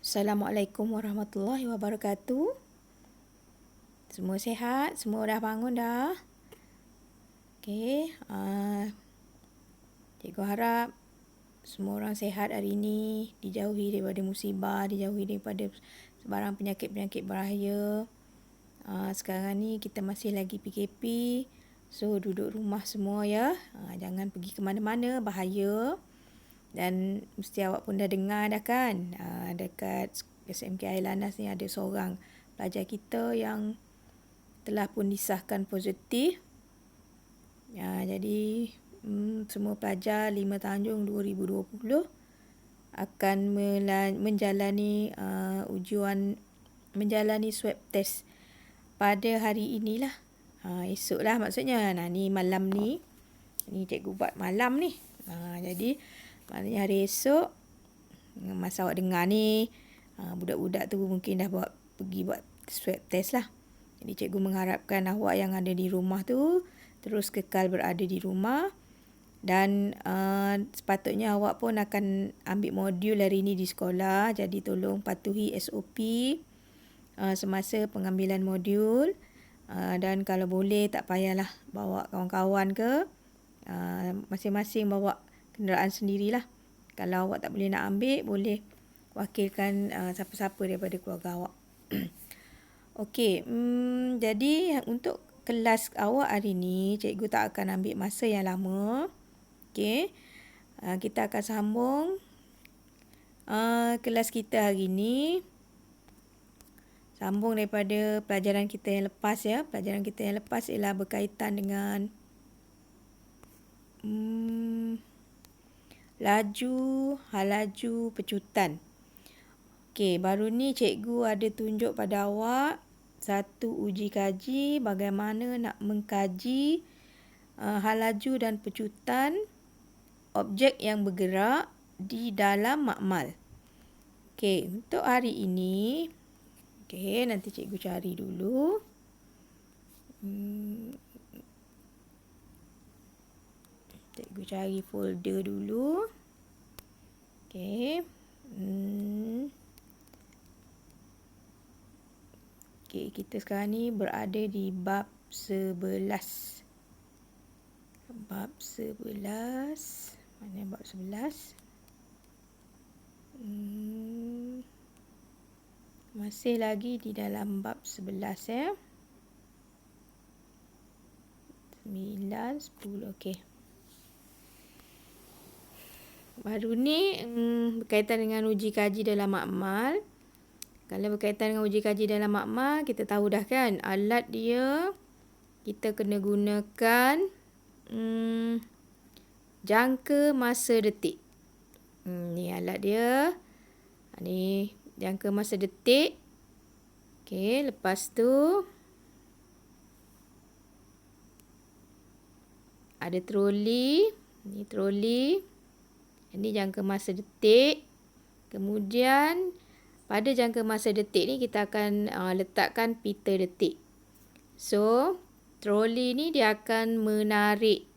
Assalamualaikum warahmatullahi wabarakatuh. Semua sihat? Semua dah bangun dah? Okey. Cikgu harap semua orang sihat hari ini. Dijauhi daripada musibah, dijauhi daripada sebarang penyakit-penyakit bahaya. Sekarang ni kita masih lagi PKP. So, duduk rumah semua ya. Jangan pergi ke mana-mana, bahaya. Dan mesti awak pun dah dengar dah kan, dekat SMK Air Landas ni ada seorang pelajar kita yang telah pun disahkan positif. Jadi semua pelajar 5 Tanjung 2020 akan menjalani menjalani swab test pada hari inilah. Esok lah maksudnya. Ni malam ni. Ni cikgu buat malam ni. Jadi maknanya hari esok, masa awak dengar ni, budak-budak tu mungkin dah pergi buat swab test lah. Jadi cikgu mengharapkan awak yang ada di rumah tu terus kekal berada di rumah. Dan sepatutnya awak pun akan ambil modul hari ni di sekolah. Jadi tolong patuhi SOP semasa pengambilan modul. Dan kalau boleh tak payahlah bawa kawan-kawan ke. Masing-masing bawa kenderaan sendirilah. Kalau awak tak boleh nak ambil, boleh wakilkan siapa-siapa daripada keluarga awak. Okey, jadi untuk kelas awak hari ni, cikgu tak akan ambil masa yang lama. Okey, kita akan sambung kelas kita hari ni. Sambung daripada pelajaran kita yang lepas ya. Pelajaran kita yang lepas ialah berkaitan dengan halaju pecutan. Okey, baru ni cikgu ada tunjuk pada awak satu uji kaji bagaimana nak mengkaji halaju dan pecutan objek yang bergerak di dalam makmal. Okey, untuk hari ini, okey, nanti cikgu cari dulu. Cikgu cari folder dulu. Okey. Okey, kita sekarang ni berada di bab 11. Bab 11. Mana bab 11? Masih lagi di dalam bab 11 ya. 9, 10. Okey. Baru ni berkaitan dengan uji kaji dalam makmal. Kalau berkaitan dengan uji kaji dalam makmal, kita tahu dah kan, alat dia kita kena gunakan jangka masa detik. Ni alat dia. Ni jangka masa detik. Okey, lepas tu ada troli. Ni troli. Ini jangka masa detik. Kemudian pada jangka masa detik ni kita akan letakkan pita detik. So, troli ni dia akan menarik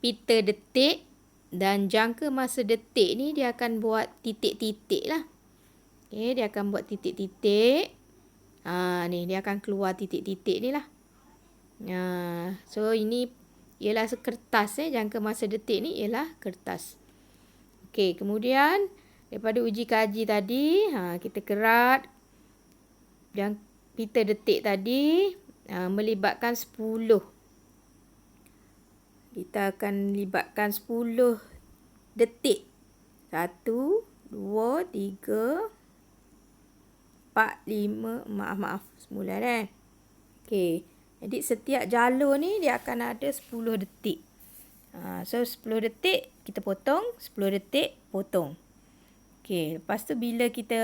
pita detik dan jangka masa detik ni dia akan buat titik-titik lah. Okay, dia akan buat titik-titik. Ni dia akan keluar titik-titik ni lah. So, ini ialah kertas. Jangka masa detik ni ialah kertas. Okey, kemudian daripada uji kaji tadi, kita kerat yang pita detik tadi melibatkan 10. Kita akan libatkan 10 detik. 1, 2, 3, 4, 5. Maaf. Semula dah. Okey, jadi setiap jalur ni dia akan ada 10 detik. So 10 detik kita potong, 10 detik potong. Okey, lepas tu bila kita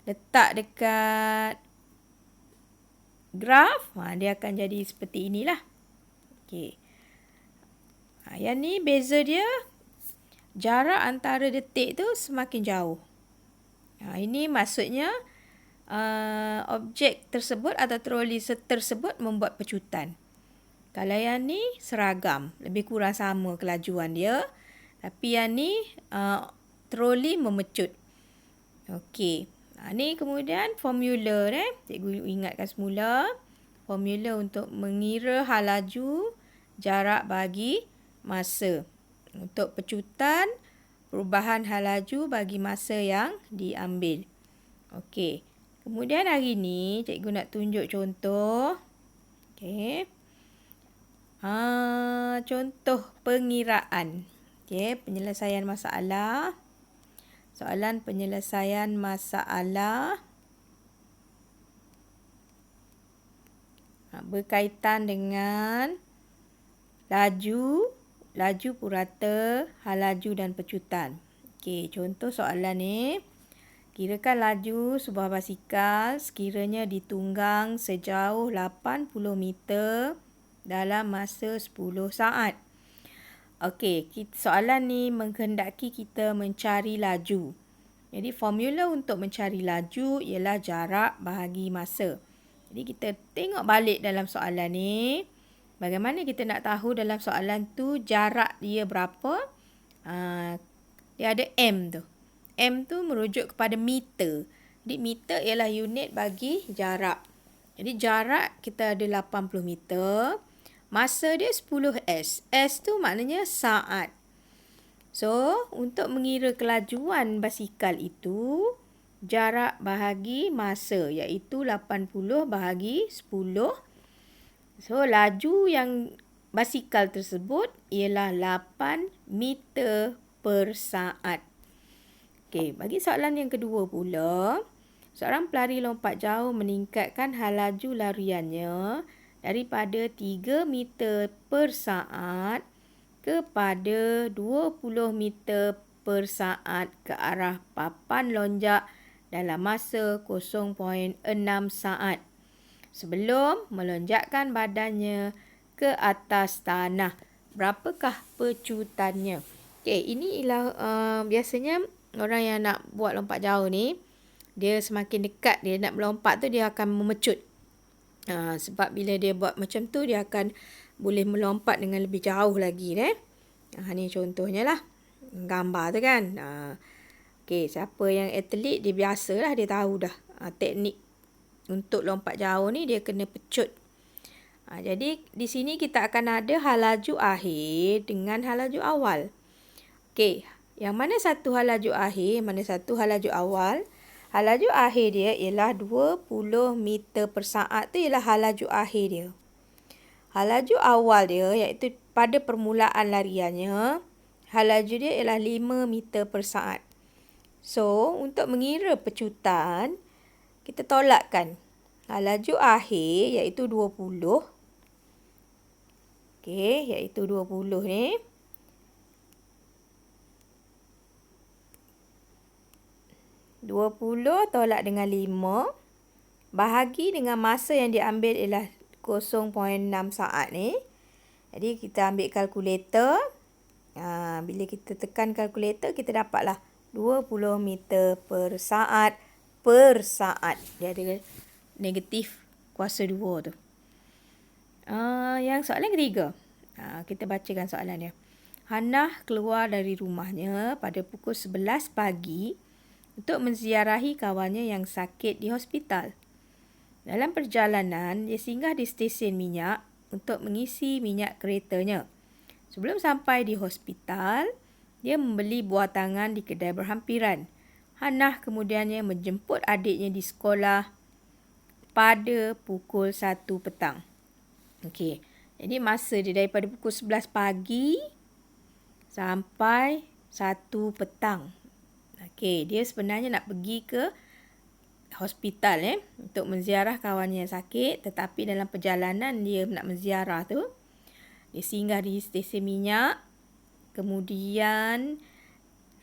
letak dekat graf, dia akan jadi seperti inilah. Okey. Yang ni beza dia, jarak antara detik tu semakin jauh. Ini maksudnya objek tersebut atau troli tersebut membuat pecutan. Kalau yang ni seragam, lebih kurang sama kelajuan dia. Tapi yang ni troli memecut. Okey. Ni kemudian formula Cikgu ingatkan semula. Formula untuk mengira hal laju, jarak bagi masa. Untuk pecutan, perubahan hal laju bagi masa yang diambil. Okey. Kemudian hari ni cikgu nak tunjuk contoh. Okey. Contoh pengiraan. Okey, penyelesaian masalah. Soalan penyelesaian masalah berkaitan dengan laju purata, hal laju dan pecutan. Okey, contoh soalan ni. Kirakan laju sebuah basikal sekiranya ditunggang sejauh 80 meter dalam masa 10 saat. Okey, soalan ni menghendaki kita mencari laju. Jadi formula untuk mencari laju ialah jarak bahagi masa. Jadi kita tengok balik dalam soalan ni. Bagaimana kita nak tahu dalam soalan tu jarak dia berapa? Dia ada M tu. M tu merujuk kepada meter. Jadi meter ialah unit bagi jarak. Jadi jarak kita ada 80 meter. Masa dia 10 S. S tu maknanya saat. So, untuk mengira kelajuan basikal itu, jarak bahagi masa iaitu 80 bahagi 10. So, laju yang basikal tersebut ialah 8 meter per saat. Okey, bagi soalan yang kedua pula, seorang pelari lompat jauh meningkatkan hal laju lariannya daripada 3 meter per saat kepada 20 meter per saat ke arah papan lonjak dalam masa 0.6 saat sebelum melonjakkan badannya ke atas tanah. Berapakah pecutannya? Okey, ini ialah biasanya orang yang nak buat lompat jauh ni, dia semakin dekat dia nak melompat tu dia akan memecut. Sebab bila dia buat macam tu dia akan boleh melompat dengan lebih jauh lagi ni contohnya lah. Gambar tu kan. Okey, siapa yang atlet dia biasalah dia tahu dah. Teknik untuk lompat jauh ni dia kena pecut. Jadi di sini kita akan ada hal laju akhir dengan hal laju awal. Okey, yang mana satu hal laju akhir, mana satu hal laju awal? Hal laju akhir dia ialah 20 meter per saat tu ialah hal laju akhir dia. Hal laju awal dia iaitu pada permulaan lariannya, hal laju dia ialah 5 meter per saat. So, untuk mengira pecutan, kita tolakkan. Hal laju akhir iaitu 20. Okey, iaitu 20 ni. Tolak dengan 5 bahagi dengan masa yang diambil ialah 0.6 saat ni. Jadi kita ambil kalkulator. Bila kita tekan kalkulator kita dapatlah 20 meter per saat. Dia ada negatif kuasa 2 tu. Yang soalan ketiga. Kita bacakan soalan dia. Hannah keluar dari rumahnya pada pukul 11 pagi untuk menziarahi kawannya yang sakit di hospital. Dalam perjalanan, dia singgah di stesen minyak untuk mengisi minyak keretanya. Sebelum sampai di hospital, dia membeli buah tangan di kedai berhampiran. Hannah kemudiannya menjemput adiknya di sekolah pada pukul 1 petang. Okey, jadi masa dia daripada pukul 11 pagi sampai 1 petang. Okey, dia sebenarnya nak pergi ke hospital untuk menziarah kawannya yang sakit, tetapi dalam perjalanan dia nak menziarah tu, dia singgah di stesen minyak, kemudian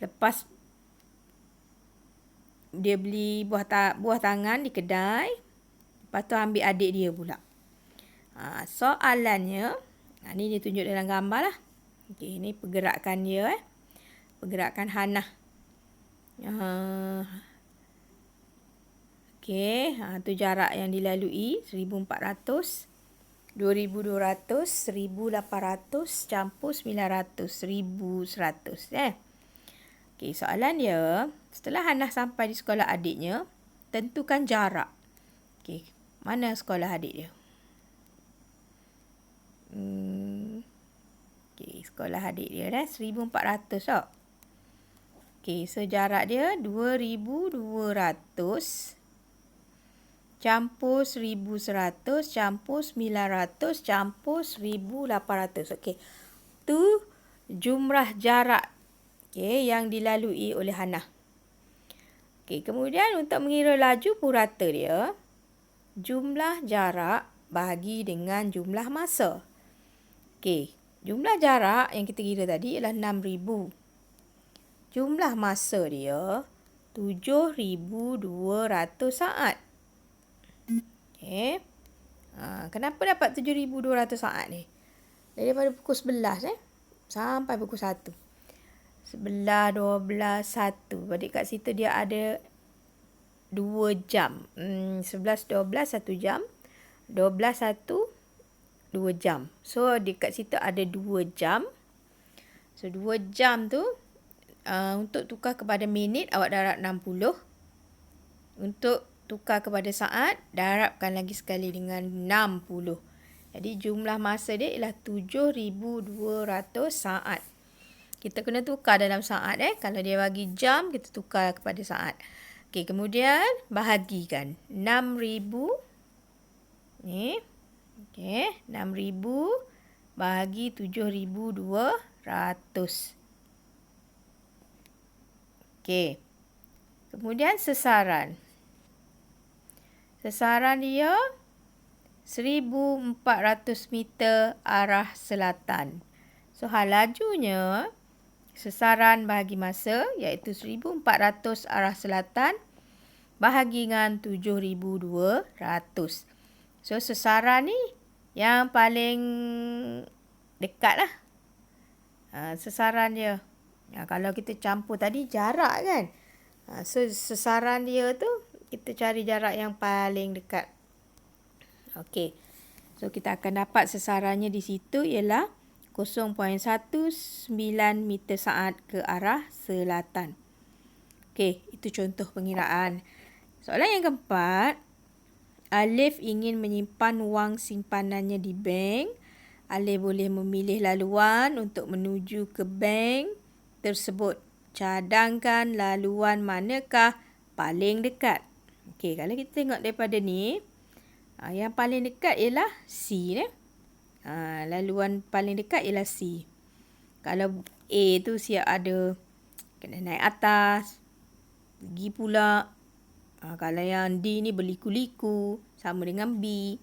lepas dia beli buah tangan di kedai, lepas tu ambil adik dia pula. Soalannya, ni dia tunjuk dalam gambar lah. Okey, ni pergerakan dia pergerakan Hannah. Okey, tu jarak yang dilalui 1400, 2200, 1800 campur 900, 1100 Okey, soalan dia, setelah Hannah sampai di sekolah adiknya, tentukan jarak. Okey, mana sekolah adik dia? Okey, sekolah adik dia dah 1,400 tau. Okey, so jarak dia 2,200 campur 1,100 campur 900 campur 1,800. Okey, tu jumlah jarak yang dilalui oleh Hannah. Okey, kemudian untuk mengira laju purata dia, jumlah jarak bahagi dengan jumlah masa. Okey, jumlah jarak yang kita kira tadi ialah 6,000. Jumlah masa dia 7,200 saat. Okey. Kenapa dapat 7,200 saat ni? Daripada pukul 11 sampai pukul 1. 11, 12, 1. Berarti kat situ dia ada 2 jam. 11, 12, 1 jam. 12, 1, 2 jam. So, dekat situ ada 2 jam. So, 2 jam tu, untuk tukar kepada minit, awak darab 60. Untuk tukar kepada saat, darabkan lagi sekali dengan 60. Jadi, jumlah masa dia ialah 7,200 saat. Kita kena tukar dalam saat. Kalau dia bagi jam, kita tukar kepada saat. Okey, kemudian bahagikan. 6,000. Ni. Okey, 6,000 bahagi 7,200. Okey. Kemudian sesaran. Sesaran dia 1,400 meter arah selatan. So, hal lajunya sesaran bahagi masa iaitu 1,400 arah selatan bahagi dengan 7,200. So, sesaran ni yang paling dekat lah. Sesaran dia. Kalau kita campur tadi jarak kan. So, sesaran dia tu kita cari jarak yang paling dekat. Okey. So, kita akan dapat sesarannya di situ ialah 0.19 meter saat ke arah selatan. Okey, itu contoh pengiraan. Soalan yang keempat, Alif ingin menyimpan wang simpanannya di bank. Alif boleh memilih laluan untuk menuju ke bank tersebut. Cadangkan laluan manakah paling dekat. Okey, kalau kita tengok daripada ni, yang paling dekat ialah C ni. Laluan paling dekat ialah C. Kalau A tu siap ada kena naik atas, pergi pula. Kalau yang D ni berliku-liku, sama dengan B.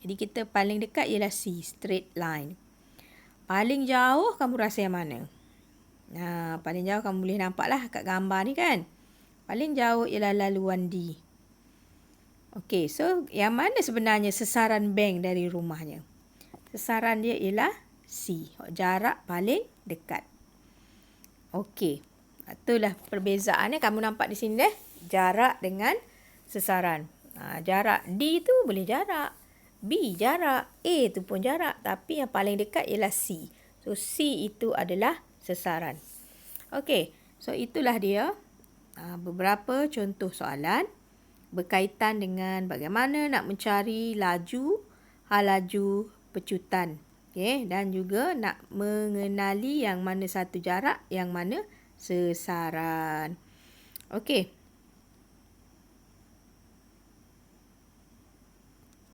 Jadi kita paling dekat ialah C, straight line. Paling jauh kamu rasa yang mana? Paling jauh kamu boleh nampak lah kat gambar ni kan. Paling jauh ialah laluan D. Okey, so yang mana sebenarnya sesaran bank dari rumahnya? Sesaran dia ialah C, jarak paling dekat. Okey, itulah perbezaannya. Kamu nampak di sini jarak dengan sesaran. Jarak D tu boleh jarak, B jarak, A tu pun jarak. Tapi yang paling dekat ialah C. So, C itu adalah sesaran. Okey, so itulah dia beberapa contoh soalan berkaitan dengan bagaimana nak mencari laju, hal laju pecutan. Okey, dan juga nak mengenali yang mana satu jarak, yang mana sesaran. Okey.